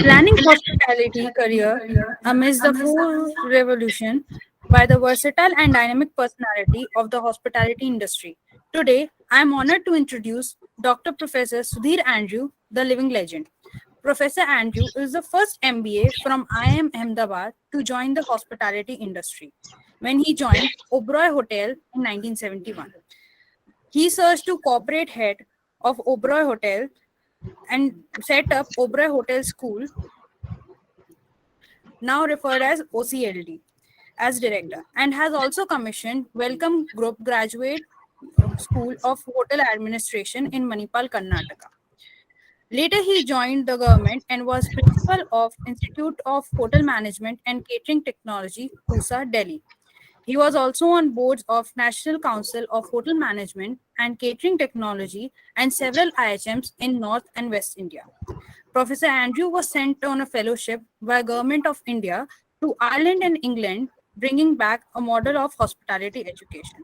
Planning hospitality career amidst the fourth revolution by the versatile and dynamic personality of the hospitality industry. Today, I am honored to introduce Dr. Professor Sudhir Andrew, the living legend. Professor Andrew is the first MBA from IIM Ahmedabad to join the hospitality industry when he joined Oberoi Hotel in 1971. He served to corporate head of Oberoi Hotel and set up Oberoi Hotel School, now referred as OCLD, as director, and has also commissioned Welcome Group Graduate School of Hotel Administration in Manipal, Karnataka. Later, he joined the government and was principal of Institute of Hotel Management and Catering Technology, Pusa, Delhi. He was also on boards of National Council of Hotel Management and Catering Technology and several IHMs in North and West India. Professor Andrew was sent on a fellowship by Government of India to Ireland and England, bringing back a model of hospitality education.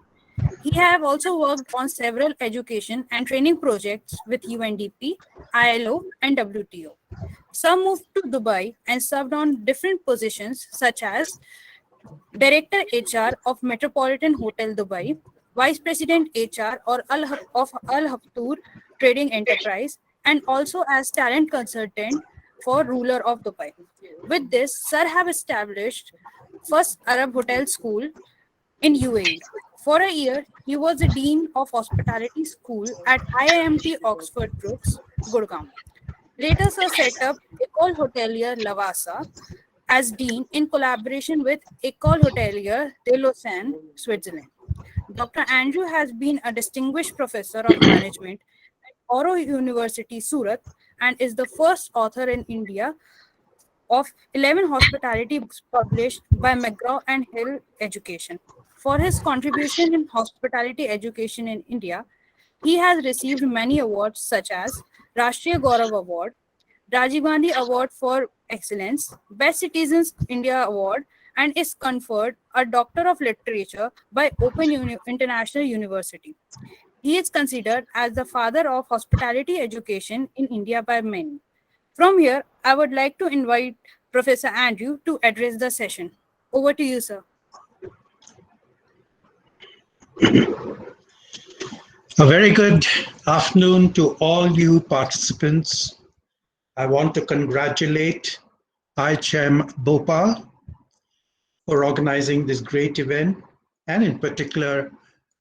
He have also worked on several education and training projects with UNDP, ILO, and WTO. Some moved to Dubai and served on different positions such as Director HR of Metropolitan Hotel Dubai, Vice President HR of Al Haftoor Trading Enterprise, and also as talent consultant for ruler of Dubai. With this, Sir have established first Arab Hotel School in UAE. For a year, he was the Dean of Hospitality School at IIMT Oxford Brookes, Gurgaon. Later, Sir set up École Hotelière Lavasa as Dean in collaboration with École Hotelière de Lausanne, Switzerland. Dr. Andrew has been a distinguished professor of management at Oro University, Surat, and is the first author in India of 11 hospitality books published by McGraw and Hill Education. For his contribution in hospitality education in India, he has received many awards such as Rashtriya Gaurav Award, Rajiv Gandhi Award for Excellence, Best Citizens India Award, and is conferred a Doctor of Literature by International University. He is considered as the father of hospitality education in India by many. From here, I would like to invite Professor Andrew to address the session. Over to you, sir. A very good afternoon to all you participants. I want to congratulate IHM Bhopal for organizing this great event, and in particular,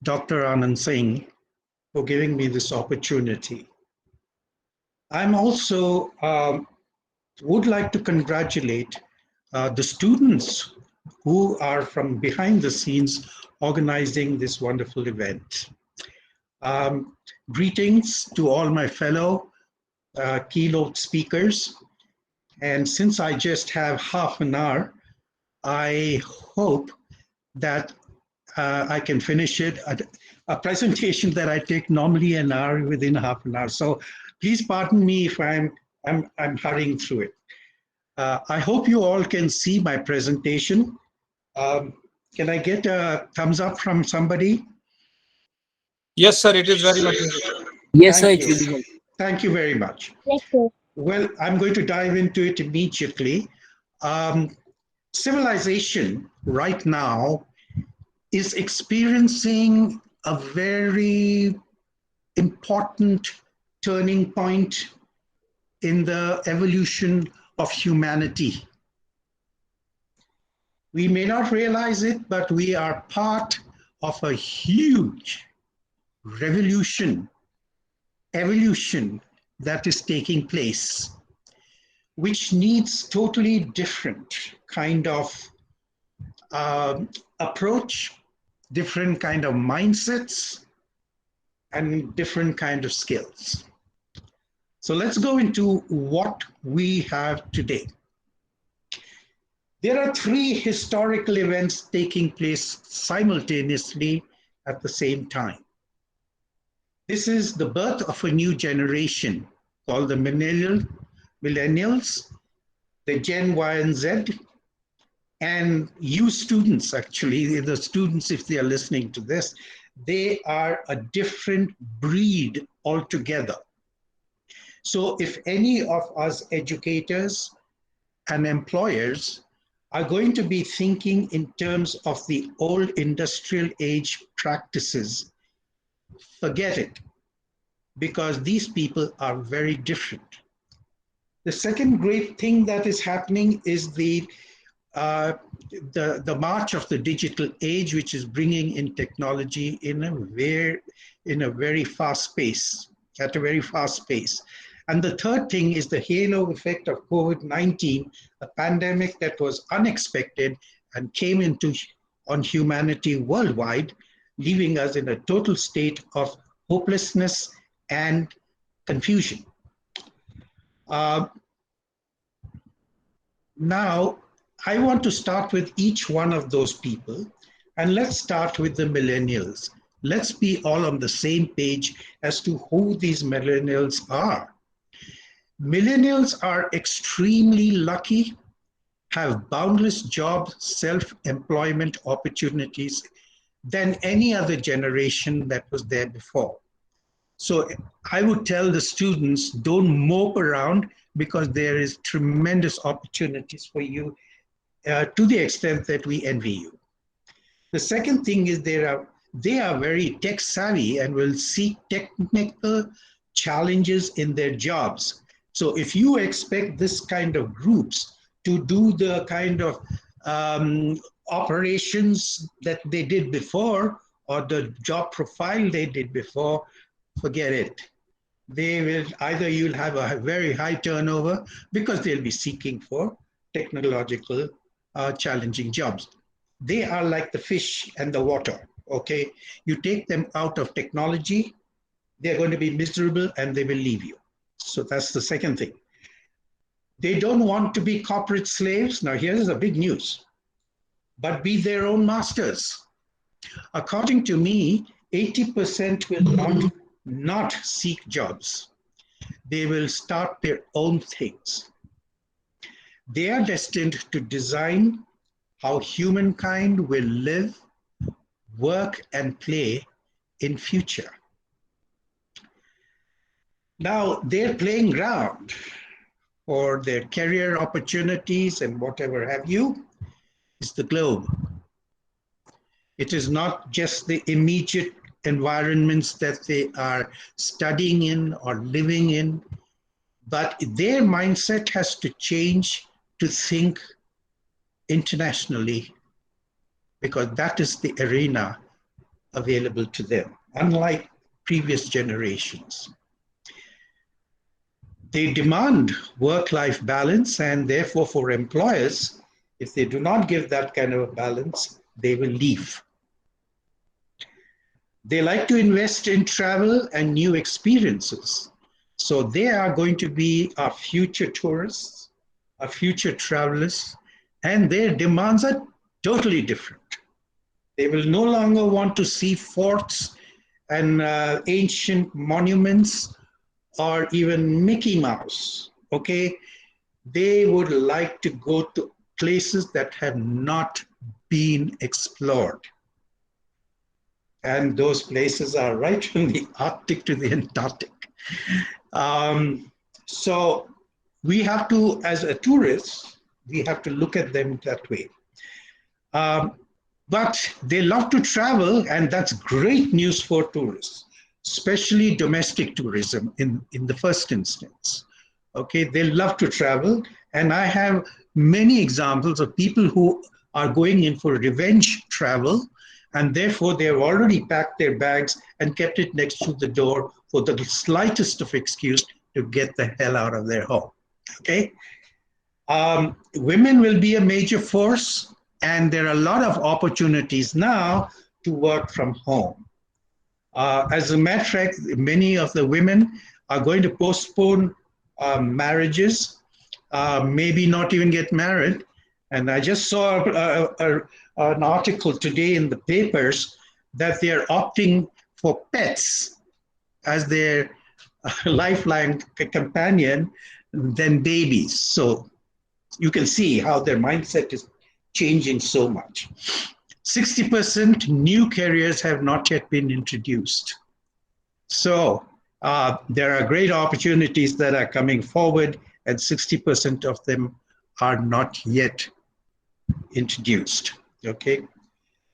Dr. Anand Singh for giving me this opportunity. I'm also would like to congratulate the students who are from behind the scenes organizing this wonderful event. Greetings to all my fellow keynote speakers. And since I just have half an hour, I hope that I can finish it. A presentation that I take normally an hour within half an hour. So please pardon me if I'm hurrying through it. I hope you all can see my presentation. Can I get a thumbs up from somebody? Yes, sir, it is very much interesting. Yes, sir, Thank it you. will be. Thank you very much. Yes, sir. Well, I'm going to dive into it immediately. Civilization right now is experiencing a very important turning point in the evolution of humanity. We may not realize it, but we are part of a huge revolution, evolution that is taking place, which needs totally different kind of approach, different kind of mindsets, and different kind of skills. So let's go into what we have today. There are three historical events taking place simultaneously at the same time. This is the birth of a new generation called the Millennials, the Gen Y and Z, and you students, actually, the students, if they are listening to this, they are a different breed altogether. So if any of us educators and employers are going to be thinking in terms of the old industrial age practices, forget it, because these people are very different. The second great thing that is happening is the march of the digital age, which is bringing in technology in a very fast pace, at a very fast pace. And the third thing is the halo effect of COVID-19, a pandemic that was unexpected and came on humanity worldwide, leaving us in a total state of hopelessness and confusion. Now, I want to start with each one of those people, and let's start with the millennials. Let's be all on the same page as to who these millennials are. Millennials are extremely lucky, have boundless job self-employment opportunities than any other generation that was there before. So I would tell the students, don't mope around, because there is tremendous opportunities for you to the extent that we envy you. The second thing is they are very tech savvy and will seek technical challenges in their jobs. So if you expect this kind of groups to do the kind of operations that they did before, or the job profile they did before, forget it. They will either you'll have a very high turnover because they'll be seeking for technological challenging jobs. They are like the fish and the water, okay? You take them out of technology, they're going to be miserable and they will leave you. So that's the second thing. They don't want to be corporate slaves. Now here's the big news, but be their own masters. According to me, 80% will not seek jobs. They will start their own things. They are destined to design how humankind will live, work, and play in future. Now, their playing ground for their career opportunities and whatever have you is the globe. It is not just the immediate environments that they are studying in or living in, but their mindset has to change to think internationally, because that is the arena available to them, unlike previous generations. They demand work-life balance, and therefore for employers, if they do not give that kind of a balance, they will leave. They like to invest in travel and new experiences. So they are going to be our future tourists, our future travelers, and their demands are totally different. They will no longer want to see forts and ancient monuments or even Mickey Mouse, okay? They would like to go to places that have not been explored. And those places are right from the Arctic to the Antarctic. So we have to, as a tourist, we have to look at them that way. But they love to travel, and that's great news for tourists, especially domestic tourism in the first instance. Okay, they love to travel, and I have many examples of people who are going in for revenge travel, and therefore they have already packed their bags and kept it next to the door for the slightest of excuse to get the hell out of their home, okay? Women will be a major force, and there are a lot of opportunities now to work from home. As a matter of fact, many of the women are going to postpone marriages, maybe not even get married. And I just saw an article today in the papers that they are opting for pets as their lifeline companion than babies. So you can see how their mindset is changing so much. 60% new careers have not yet been introduced. So there are great opportunities that are coming forward, and 60% of them are not yet introduced. Okay.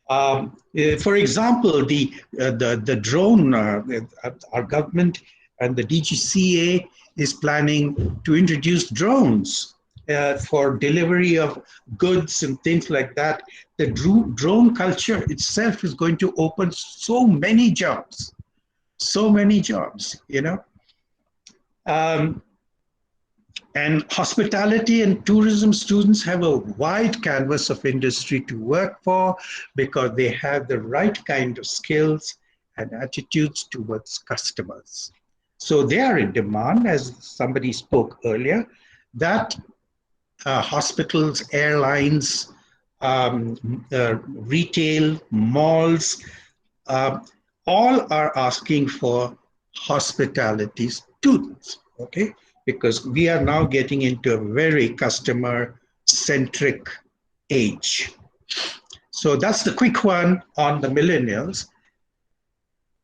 For example, the drone, our government and the DGCA is planning to introduce drones for delivery of goods and things like that. The drone culture itself is going to open so many jobs, you know. And hospitality and tourism students have a wide canvas of industry to work for because they have the right kind of skills and attitudes towards customers. So they are in demand, as somebody spoke earlier, that hospitals, airlines, retail, malls, all are asking for hospitality students, okay? Because we are now getting into a very customer-centric age. So that's the quick one on the millennials.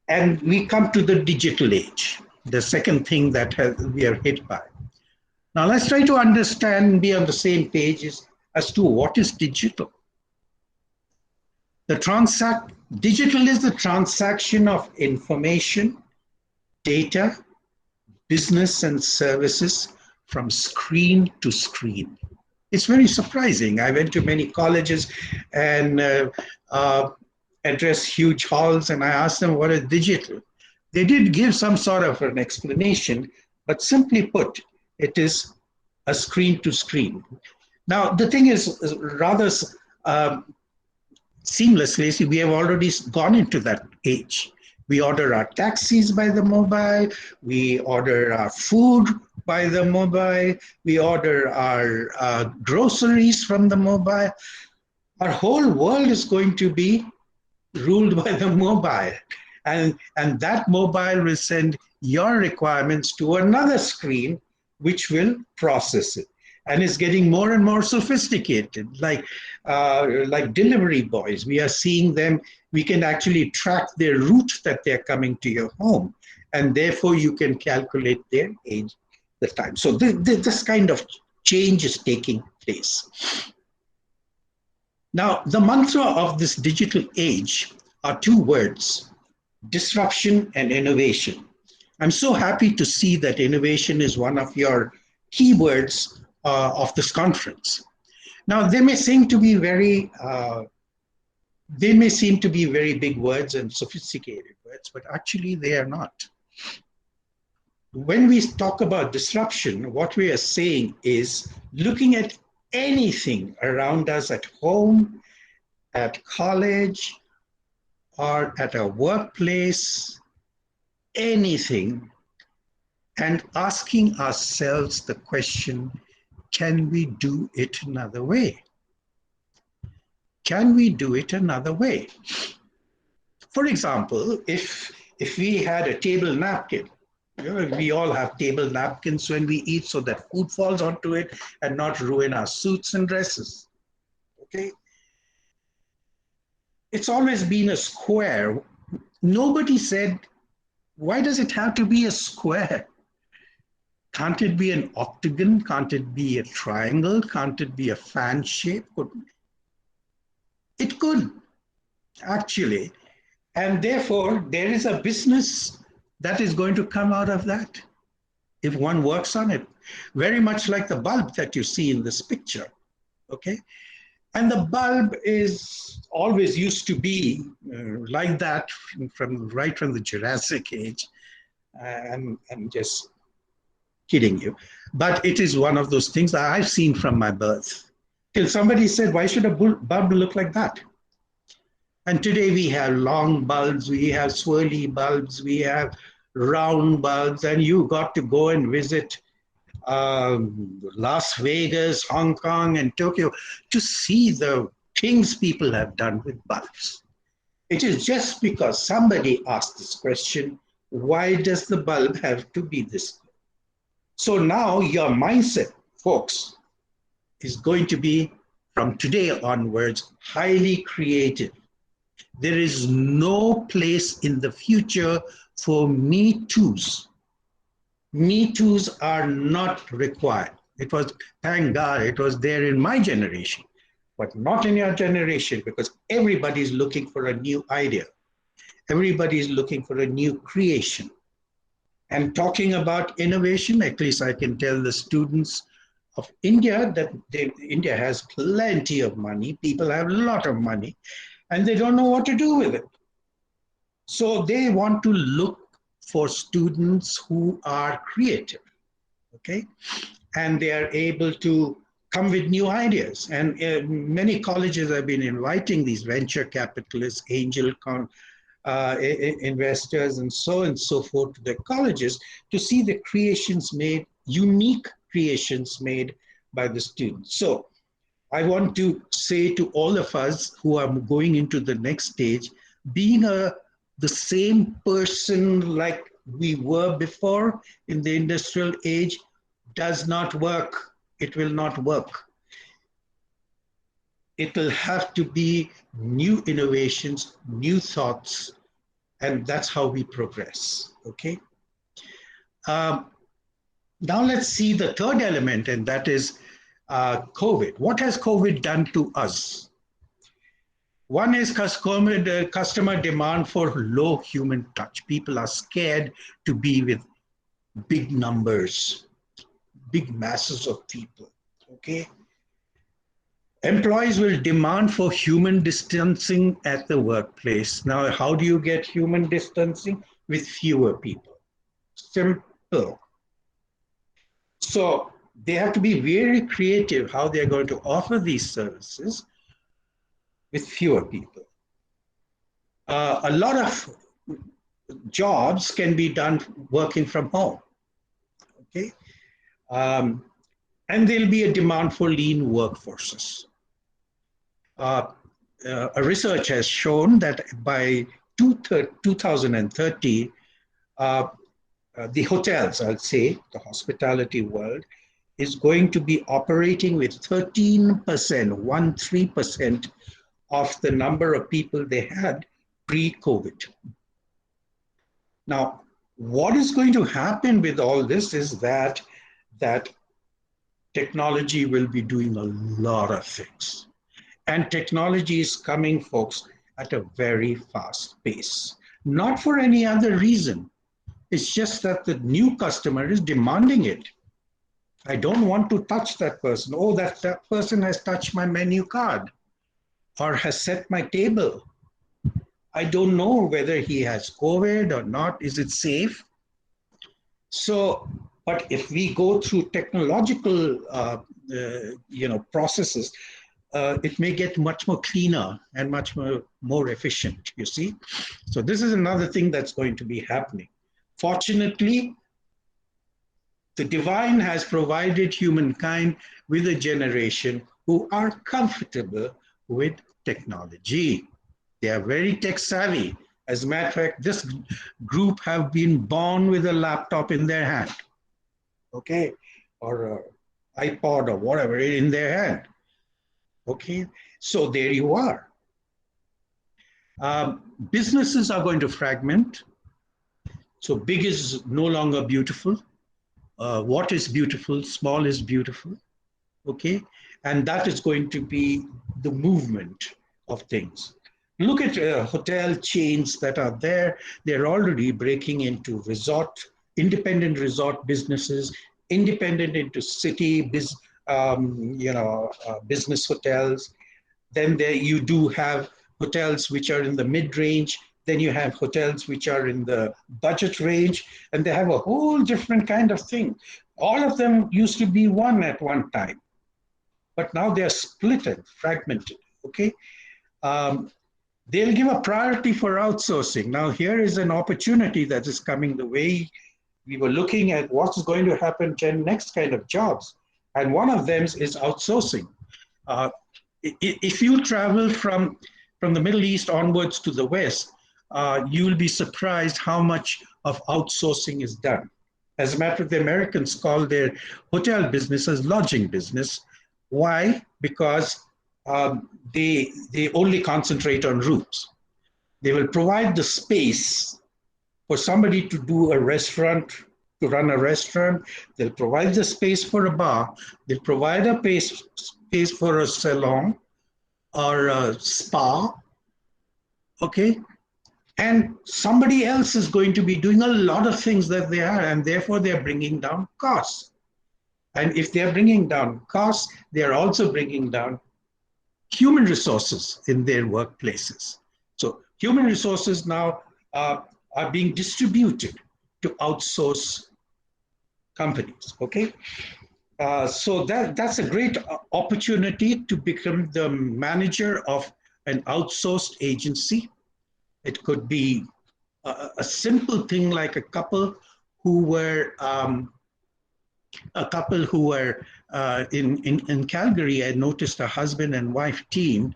And we come to the digital age, the second thing that we are hit by. Now let's try to understand and be on the same page as to what is digital. Digital is the transaction of information, data, business and services from screen to screen. It's very surprising. I went to many colleges and addressed huge halls, and I asked them what is digital. They did give some sort of an explanation, but simply put, it is a screen to screen. Now, the thing is rather seamlessly, we have already gone into that age. We order our taxis by the mobile, we order our food by the mobile, we order our groceries from the mobile. Our whole world is going to be ruled by the mobile. And that mobile will send your requirements to another screen, which will process it. And it's getting more and more sophisticated, like delivery boys. We are seeing them, we can actually track their route that they're coming to your home. And therefore you can calculate their age, the time. So this kind of change is taking place. Now, the mantra of this digital age are two words: disruption and innovation. I'm so happy to see that innovation is one of your keywords of this conference. Now, they may seem to be very big words and sophisticated words, but actually they are not. When we talk about disruption, what we are saying is looking at anything around us at home, at college, or at a workplace, anything, and asking ourselves the question, can we do it another way? Can we do it another way? For example, if we had a table napkin, we all have table napkins when we eat so that food falls onto it and not ruin our suits and dresses, okay? It's always been a square. Nobody said, why does it have to be a square? Can't it be an octagon? Can't it be a triangle? Can't it be a fan shape? It could, actually. And therefore, there is a business that is going to come out of that if one works on it. Very much like the bulb that you see in this picture, okay? And the bulb is always used to be like that right from the Jurassic age. I'm just kidding you. But it is one of those things that I've seen from my birth. Till somebody said, why should a bulb look like that? And today we have long bulbs, we have swirly bulbs, we have round bulbs, and you got to go and visit Las Vegas, Hong Kong, and Tokyo to see the things people have done with bulbs. It is just because somebody asked this question, why does the bulb have to be this? So now your mindset, folks, is going to be, from today onwards, highly creative. There is no place in the future for me toos. Me toos are not required. It was, thank God, it was there in my generation, but not in your generation, because everybody is looking for a new idea. Everybody is looking for a new creation. And talking about innovation, at least I can tell the students of India that India has plenty of money. People have a lot of money, and they don't know what to do with it. So they want to look for students who are creative, okay? And they are able to come with new ideas. And many colleges have been inviting these venture capitalists, investors, and so forth to their colleges to see the creations made, unique creations made by the students. So I want to say to all of us who are going into the next stage, being the same person like we were before in the industrial age does not work. It will not work. It will have to be new innovations, new thoughts, and that's how we progress, okay? Now let's see the third element, and that is COVID. What has COVID done to us? One is customer demand for low human touch. People are scared to be with big numbers, big masses of people, okay? Employees will demand for human distancing at the workplace. Now, how do you get human distancing? With fewer people. Simple. So they have to be very creative how they're going to offer these services with fewer people. A lot of jobs can be done working from home, okay? And there'll be a demand for lean workforces. A research has shown that by 2030, the hotels, I'll say, the hospitality world, is going to be operating with 13%, 13% of the number of people they had pre-COVID. Now, what is going to happen with all this is that technology will be doing a lot of things. And technology is coming, folks, at a very fast pace. Not for any other reason. It's just that the new customer is demanding it. I don't want to touch that person. Oh, that person has touched my menu card or has set my table. I don't know whether he has COVID or not. Is it safe? So, but if we go through technological processes, it may get much more cleaner and much more efficient, you see? So this is another thing that's going to be happening. Fortunately, the divine has provided humankind with a generation who are comfortable with technology. They are very tech savvy. As a matter of fact, this group have been born with a laptop in their hand, okay? Or an iPod or whatever in their hand. Okay, so there you are. Businesses are going to fragment. So big is no longer beautiful. What is beautiful, small is beautiful. Okay, and that is going to be the movement of things. Look at hotel chains that are there. They're already breaking into independent resort businesses, independent into city business hotels. Then there you do have hotels which are in the mid-range. Then you have hotels which are in the budget range, and they have a whole different kind of thing. All of them used to be one at one time, but now they're split and fragmented, okay? They'll give a priority for outsourcing. Now here is an opportunity that is coming the way we were looking at what's going to happen to next kind of jobs. And one of them is outsourcing. If you travel from the Middle East onwards to the West, you will be surprised how much of outsourcing is done. As a matter of fact, the Americans call their hotel business as lodging business. Why? Because they only concentrate on rooms. They will provide the space for somebody to do a restaurant, to run a restaurant. They'll provide the space for a bar. They'll provide a space for a salon or a spa. Okay. And somebody else is going to be doing a lot of things that they are, and therefore they're bringing down costs. And if they're bringing down costs, they're also bringing down human resources in their workplaces. So human resources now are being distributed to outsource companies, okay? So that's a great opportunity to become the manager of an outsourced agency. It could be a simple thing like a couple who were in Calgary. I noticed a husband and wife team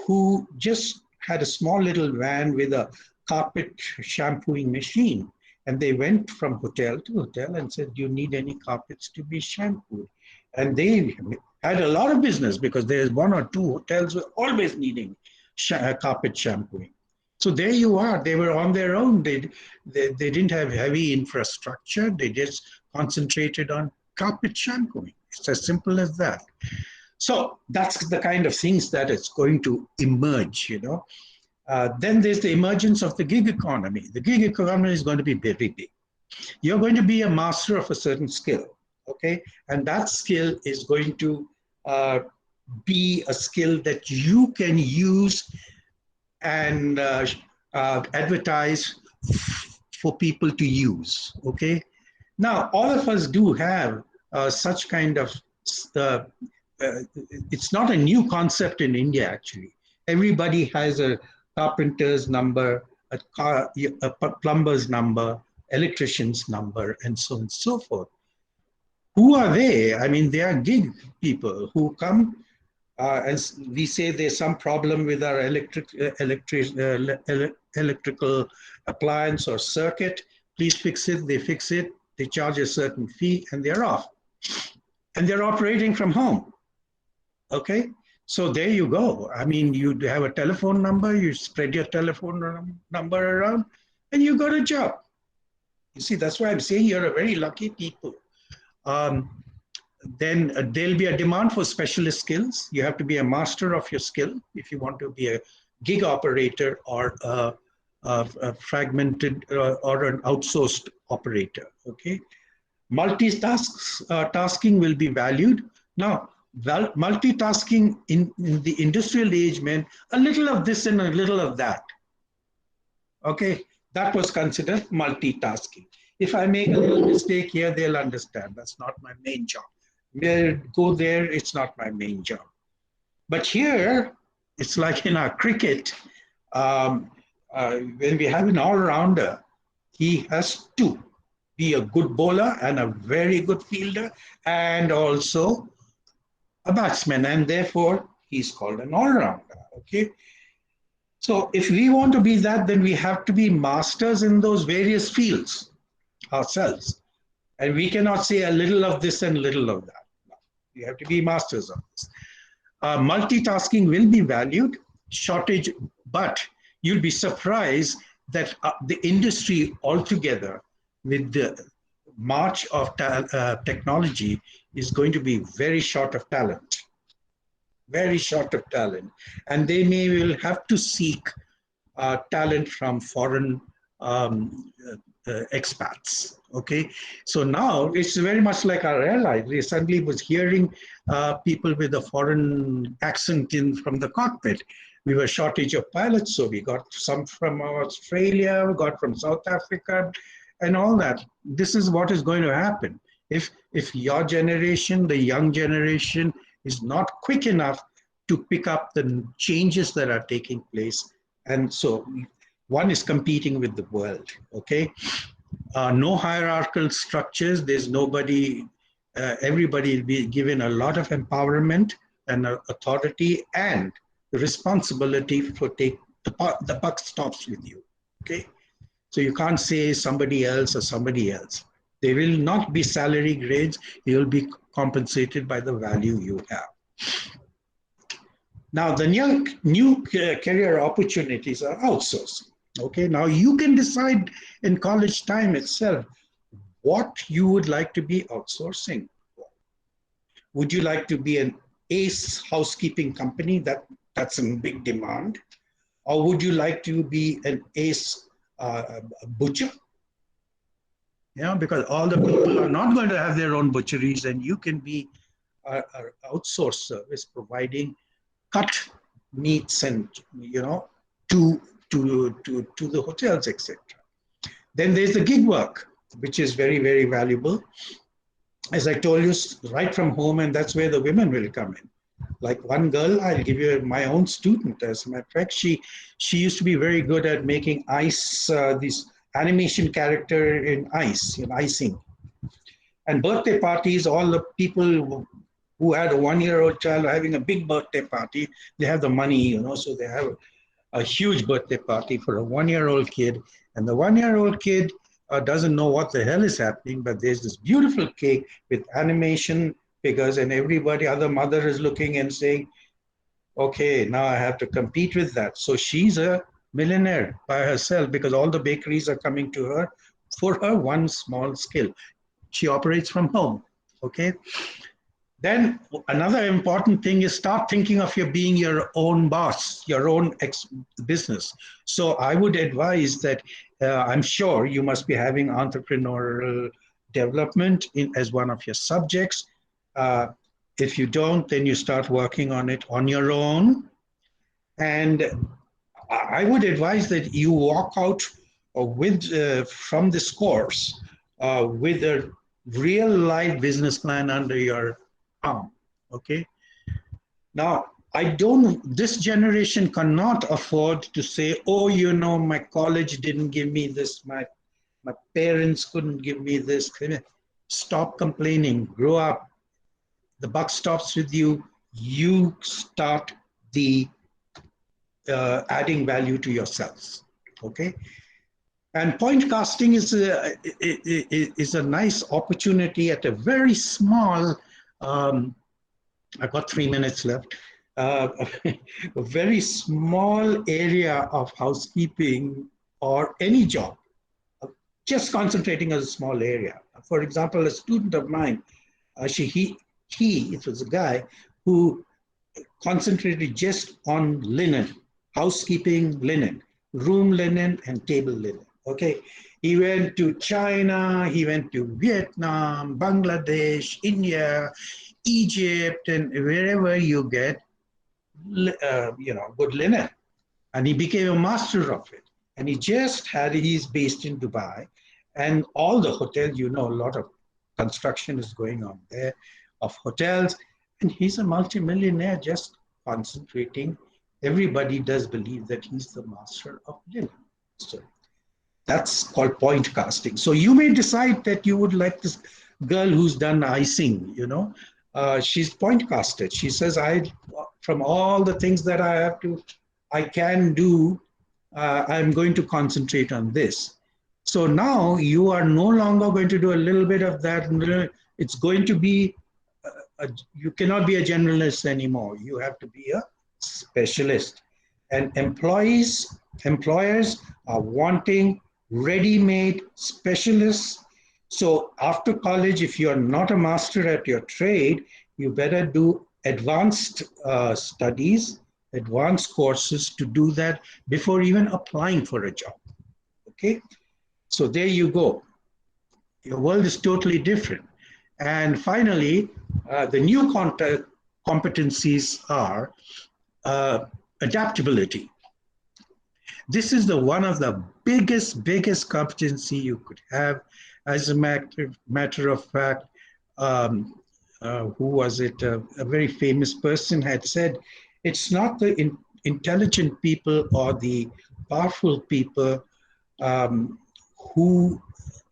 who just had a small little van with a carpet shampooing machine. And they went from hotel to hotel and said, do you need any carpets to be shampooed? And they had a lot of business because there's one or two hotels were always needing carpet shampooing. So there you are. They were on their own. They didn't have heavy infrastructure. They just concentrated on carpet shampooing. It's as simple as that. So that's the kind of things that is going to emerge, you know. Then there's the emergence of the gig economy. The gig economy is going to be very big. You're going to be a master of a certain skill, okay? And that skill is going to be a skill that you can use and advertise for people to use, okay? Now, all of us do have such kind of, it's not a new concept in India, actually. Everybody has a carpenter's number, a plumber's number, electrician's number, and so on and so forth. Who are they? I mean, they are gig people who come and we say there's some problem with our electrical appliance or circuit. Please fix it. They fix it. They charge a certain fee, and they're off. And they're operating from home. Okay? So there you go. I mean, you have a telephone number, you spread your telephone number around, and you got a job. You see, that's why I'm saying you're a very lucky people. Then there'll be a demand for specialist skills. You have to be a master of your skill if you want to be a gig operator or a fragmented or an outsourced operator, okay? Multitasking will be valued. Now, multitasking in the industrial age meant a little of this and a little of that, okay? That was considered multitasking. If I make a little mistake here, they'll understand. That's not my main job. They'll go there, it's not my main job. But here, it's like in our cricket, when we have an all-rounder, he has to be a good bowler and a very good fielder and also a batsman, and therefore he's called an all-rounder, okay? So if we want to be that, then we have to be masters in those various fields ourselves. And we cannot say a little of this and little of that. No, we have to be masters of this. Multitasking will be valued, shortage, but you'll be surprised that the industry altogether with the march of technology is going to be very short of talent. Very short of talent. And they will have to seek talent from foreign expats, okay? So now it's very much like our airline. We suddenly was hearing people with a foreign accent from the cockpit. We were shortage of pilots, so we got some from Australia, we got from South Africa, and all that. This is what is going to happen. If your generation, the young generation, is not quick enough to pick up the changes that are taking place, and so one is competing with the world, okay? No hierarchical structures. There's nobody, everybody will be given a lot of empowerment and authority and the responsibility for the buck stops with you, okay? So you can't say somebody else or somebody else. There will not be salary grades. You will be compensated by the value you have. Now, the new career opportunities are outsourcing. Okay, now you can decide in college time itself what you would like to be outsourcing. Would you like to be an ace housekeeping company that's in big demand? Or would you like to be an ace butcher? Because all the people are not going to have their own butcheries, and you can be an outsourced service providing cut meats and to the hotels, etc. Then there's the gig work, which is very, very valuable. As I told you, right from home, and that's where the women will come in. Like one girl, I'll give you my own student. As a matter of fact, she used to be very good at making ice, this animation character in ice, in icing. And birthday parties, all the people who had a 1-year-old child are having a big birthday party. They have the money, so they have a huge birthday party for a 1-year-old kid. And the 1-year-old kid doesn't know what the hell is happening, but there's this beautiful cake with animation figures, and everybody, other mother is looking and saying, okay, now I have to compete with that. So she's a millionaire by herself because all the bakeries are coming to her for her one small skill. She operates from home, okay? Then another important thing is start thinking of you being your own boss, your own business. So I would advise that I'm sure you must be having entrepreneurial development as one of your subjects. If you don't, then you start working on it on your own. And I would advise that you walk out from this course with a real life business plan under your arm. Okay. Now, this generation cannot afford to say, oh, my college didn't give me this, my parents couldn't give me this. Stop complaining, grow up. The buck stops with you. You start the adding value to yourselves. Okay. And point casting is a nice opportunity at a very small, I've got 3 minutes left, a very small area of housekeeping or any job, just concentrating on a small area. For example, a student of mine, it was a guy who concentrated just on linen, housekeeping linen, room linen and table linen. Okay, he went to China, he went to Vietnam, Bangladesh, India, Egypt, and wherever you get, good linen. And he became a master of it. And he's based in Dubai. And all the hotels, a lot of construction is going on there of hotels. And he's a multimillionaire just concentrating. Everybody does believe that he's the master of linen. So that's called point casting. So you may decide that you would like this girl who's done icing, she's point casted. She says, from all the things that I can do, I'm going to concentrate on this. So now you are no longer going to do a little bit of that. It's going to be, you cannot be a generalist anymore. You have to be a specialist. And employers are wanting ready-made specialists. So after college, if you're not a master at your trade, you better do advanced studies, advanced courses to do that before even applying for a job. Okay, so there you go. Your world is totally different. And finally, the new competencies are adaptability. This is one of the biggest competency you could have. As a matter of fact, who was it? A very famous person had said, it's not the intelligent people or the powerful people who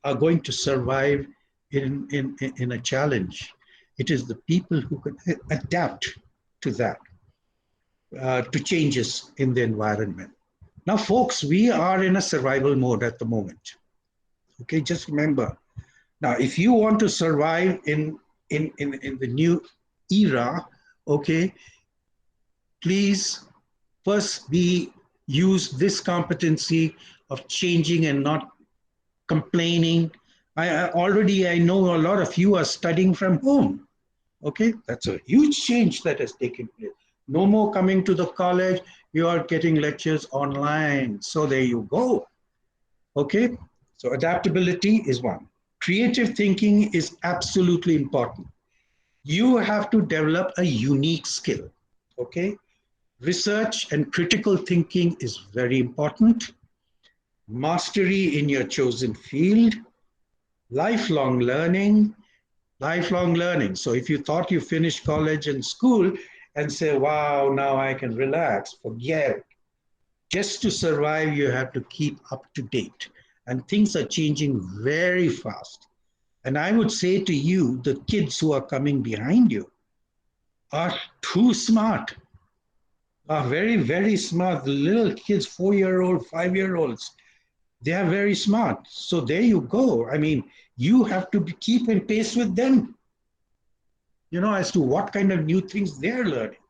are going to survive in a challenge. It is the people who can adapt to that, to changes in the environment. Now, folks, we are in a survival mode at the moment. Okay, just remember. Now, if you want to survive in the new era, okay, please first use this competency of changing and not complaining. I know a lot of you are studying from home. Okay, that's a huge change that has taken place. No more coming to the college, you are getting lectures online. So there you go. Okay, so adaptability is one. Creative thinking is absolutely important. You have to develop a unique skill. Okay, research and critical thinking is very important. Mastery in your chosen field, lifelong learning, lifelong learning. So if you thought you finished college and school and say, wow, now I can relax, forget it. Just to survive, you have to keep up to date. And things are changing very fast. And I would say to you, the kids who are coming behind you are too smart, are very, very smart. The little kids, 4-year-old, 5-year-olds, they are very smart. So there you go. I mean, you have to keep in pace with them, as to what kind of new things they're learning.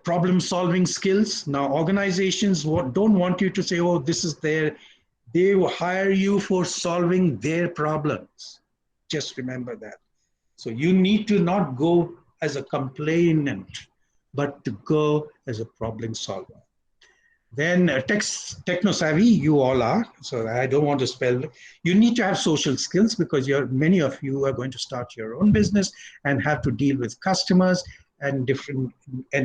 Problem solving skills. Now, organizations don't want you to say, oh, this is they will hire you for solving their problems. Just remember that. So you need to not go as a complainant, but to go as a problem solver. Then techno-savvy, you all are, so I don't want to spell. You need to have social skills because many of you are going to start your own business and have to deal with customers and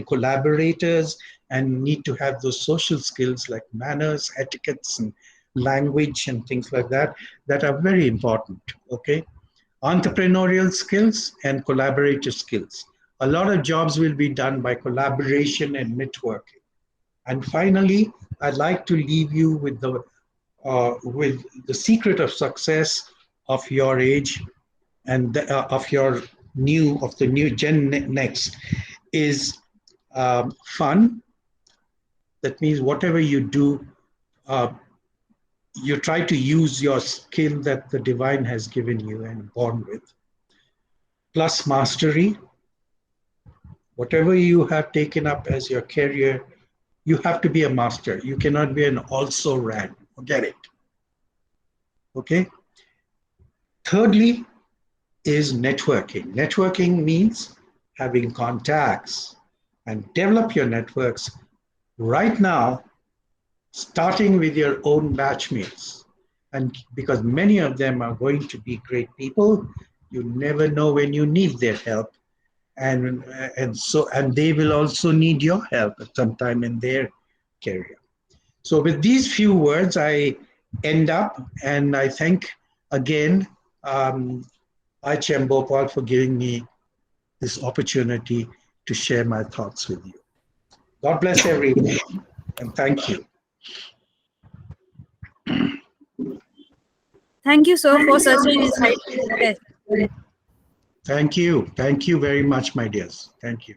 collaborators, and need to have those social skills like manners, etiquettes, and language and things like that are very important, okay? Entrepreneurial skills and collaborative skills. A lot of jobs will be done by collaboration and networking. And finally, I'd like to leave you with the secret of success of your age and of the new Gen Next is fun. That means whatever you do, you try to use your skill that the divine has given you and born with. Plus mastery. Whatever you have taken up as your career, you have to be a master. You cannot be an also-ran. Forget it. Okay? Thirdly is networking. Networking means having contacts and develop your networks right now, starting with your own batchmates. And because many of them are going to be great people, you never know when you need their help. And they will also need your help at some time in their career. So with these few words, I end up, and I thank again IHM Bhopal for giving me this opportunity to share my thoughts with you. God bless everyone, and thank you. Thank you, sir, for such an insightful test. Thank you. Thank you very much, my dears. Thank you.